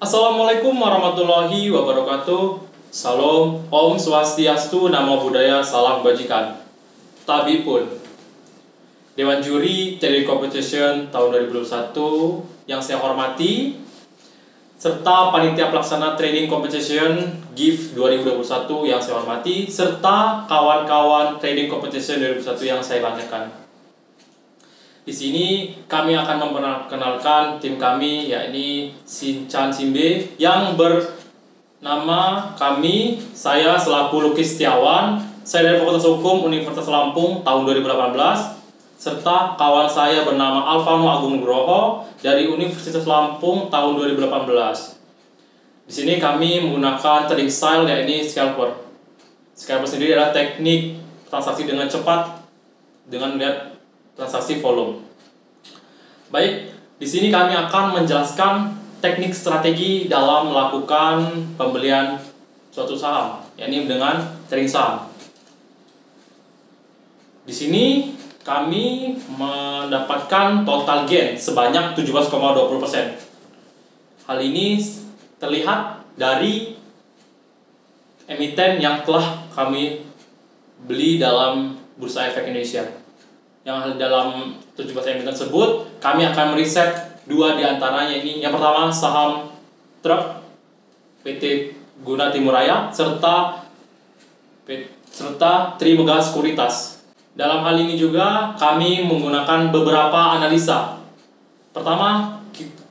Assalamualaikum warahmatullahi wabarakatuh. Salam, Om Swastiastu, Namo Buddhaya, Salam Kebajikan. Tabipun, Dewan Juri Trading Competition tahun 2021 yang saya hormati, serta Panitia Pelaksana Trading Competition GIF 2021 yang saya hormati, serta kawan-kawan Trading Competition 2021 yang saya banggakan. Di sini kami akan memperkenalkan tim kami, yakni Sinchan Simbe, yang bernama saya selaku Lukis Setiawan, saya dari Fakultas Hukum Universitas Lampung tahun 2018, serta kawan saya bernama Alvano Agung Nugroho dari Universitas Lampung tahun 2018. Di sini kami menggunakan trading style, yakni scalper. Scalper sendiri adalah teknik transaksi dengan cepat dengan melihat transaksi volume. Baik, di sini kami akan menjelaskan teknik strategi dalam melakukan pembelian suatu saham, yakni dengan trading saham. Di sini kami mendapatkan total gain sebanyak 17,20%. Hal ini terlihat dari emiten yang telah kami beli dalam Bursa Efek Indonesia. Yang dalam 17 emiten tersebut, kami akan meriset dua diantaranya ini. Yang pertama, saham truk PT Guna Timur Raya serta Trimegah Sekuritas. Dalam hal ini juga kami menggunakan beberapa analisa. Pertama,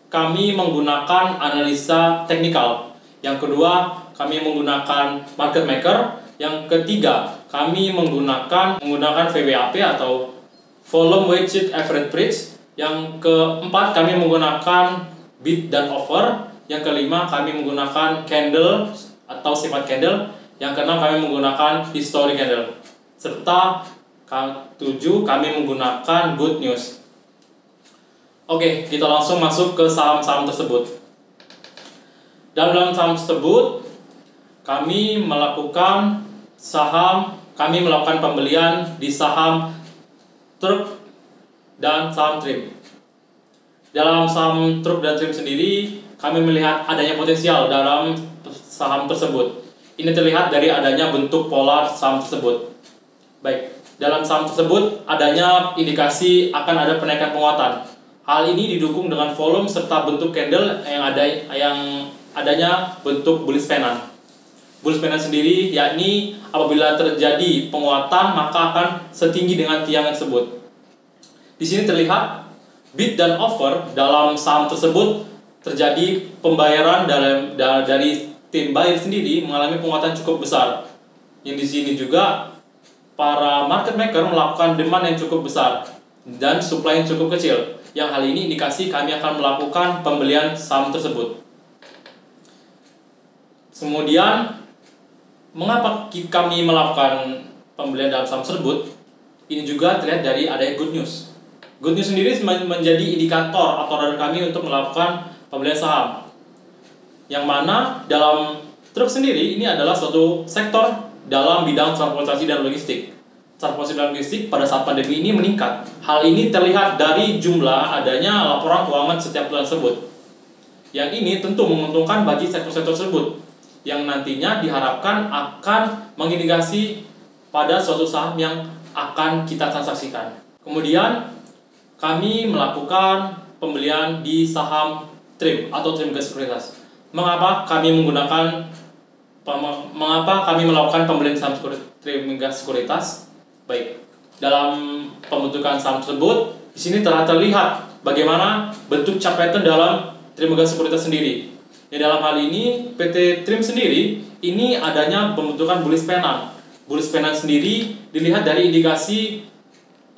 kami menggunakan analisa teknikal. Yang kedua, kami menggunakan market maker. Yang ketiga, kami menggunakan VWAP atau volume weighted average price. Yang keempat, kami menggunakan bid dan offer. Yang kelima, kami menggunakan candle atau sifat candle. Yang keenam, kami menggunakan history candle. Serta ketujuh, kami menggunakan good news. Oke, kita langsung masuk ke saham-saham tersebut. Dalam saham tersebut, kami melakukan pembelian di saham truk dan saham trim. Dalam saham truk dan trim sendiri, kami melihat adanya potensial dalam saham tersebut. Ini terlihat dari adanya bentuk pola saham tersebut. Baik, dalam saham tersebut adanya indikasi akan ada penaikan penguatan. Hal ini didukung dengan volume serta bentuk candle yang adanya bentuk bullish pennant. Bullish pennant sendiri yakni apabila terjadi penguatan maka akan setinggi dengan tiang tersebut. Di sini terlihat bid dan offer dalam saham tersebut terjadi pembayaran dari tim buyer sendiri mengalami penguatan cukup besar. Yang di sini juga para market maker melakukan demand yang cukup besar dan supply yang cukup kecil. Yang hal ini indikasi kami akan melakukan pembelian saham tersebut. Kemudian, mengapa kami melakukan pembelian dalam saham tersebut? Ini juga terlihat dari adanya good news. Good news sendiri menjadi indikator atau radar kami untuk melakukan pembelian saham. Yang mana dalam truk sendiri ini adalah suatu sektor dalam bidang transportasi dan logistik. Transportasi dan logistik pada saat pandemi ini meningkat. Hal ini terlihat dari jumlah adanya laporan keuangan setiap bulan tersebut. Yang ini tentu menguntungkan bagi sektor-sektor tersebut, yang nantinya diharapkan akan mengindikasi pada suatu saham yang akan kita transaksikan. Kemudian kami melakukan pembelian di saham trim atau Trimegah Sekuritas. Mengapa kami melakukan pembelian saham Trimegah Sekuritas? Baik, dalam pembentukan saham tersebut, di sini telah terlihat bagaimana bentuk chart pattern dalam Trimegah Sekuritas sendiri. Dalam hal ini, PT Trim sendiri, ini adanya pembentukan bullish pennant. Bullish pennant sendiri dilihat dari indikasi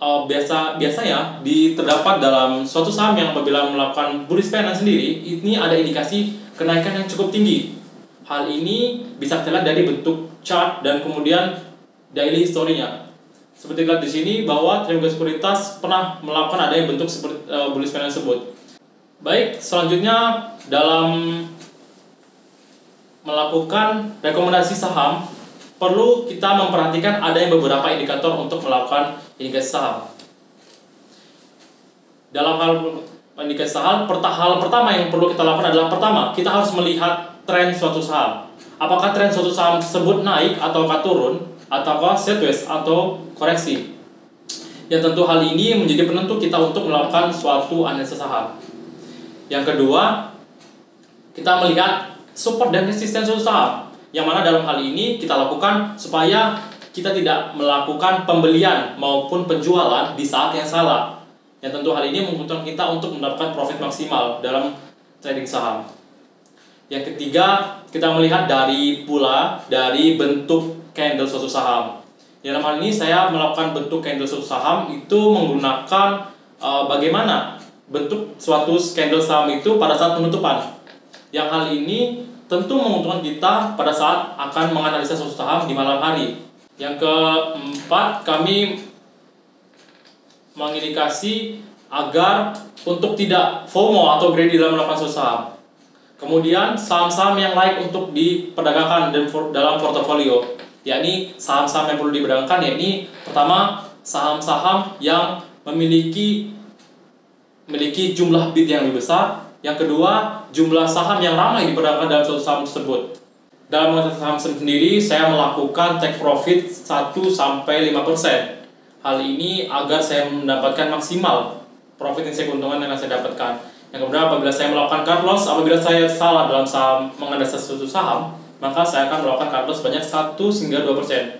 biasanya terdapat dalam suatu saham yang apabila melakukan bullish pennant sendiri, ini ada indikasi kenaikan yang cukup tinggi. Hal ini bisa terlihat dari bentuk chart dan kemudian daily history-nya. Seperti lihat di sini bahwa Trimegah Sekuritas pernah melakukan adanya bentuk seperti bullish pennant tersebut. Baik, selanjutnya dalam melakukan rekomendasi saham, perlu kita memperhatikan adanya beberapa indikator untuk melakukan indikasi saham. Dalam hal mengindikasi hal pertama yang perlu kita lakukan adalah pertama, kita harus melihat tren suatu saham. Apakah tren suatu saham tersebut naik ataukah turun, ataukah sideways atau koreksi. Yang tentu hal ini menjadi penentu kita untuk melakukan suatu analisa saham. Yang kedua, kita melihat support dan resisten suatu saham. Yang mana dalam hal ini kita lakukan supaya kita tidak melakukan pembelian maupun penjualan di saat yang salah. Yang tentu hal ini menguntungkan kita untuk mendapatkan profit maksimal dalam trading saham. Yang ketiga, kita melihat dari bentuk candle suatu saham. Dalam hal ini saya melakukan bentuk candle suatu saham itu menggunakan bagaimana bentuk suatu candle saham itu pada saat penutupan. Yang hal ini tentu menguntungkan kita pada saat akan menganalisa suatu saham di malam hari. Yang keempat, kami mengindikasi agar untuk tidak FOMO atau greedy dalam melakukan suatu saham. Kemudian saham-saham yang layak untuk diperdagangkan dalam portofolio, yakni saham-saham yang perlu diperdagangkan, yakni pertama saham-saham yang memiliki jumlah bid yang lebih besar. Yang kedua, jumlah saham yang ramai diperdagangkan dalam suatu saham tersebut. Dalam mengenai saham sendiri, saya melakukan take profit 1-5%. Hal ini agar saya mendapatkan maksimal profit yang saya keuntungan yang saya dapatkan. Yang kemudian apabila saya melakukan cut loss, apabila saya salah dalam saham menganalisa suatu saham, maka saya akan melakukan cut loss sebanyak 1-2%.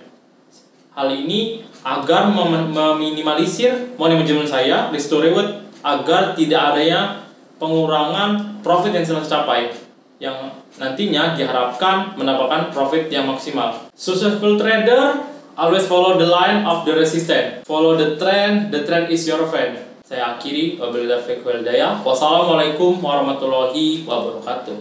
Hal ini agar meminimalisir money management saya, risk to reward, agar tidak adanya pengurangan profit yang sudah tercapai, yang nantinya diharapkan mendapatkan profit yang maksimal. Successful trader always follow the line of the resistance. Follow the trend is your friend. Saya akhiri, wabillahi taufiq wal hidayah. Wassalamualaikum warahmatullahi wabarakatuh.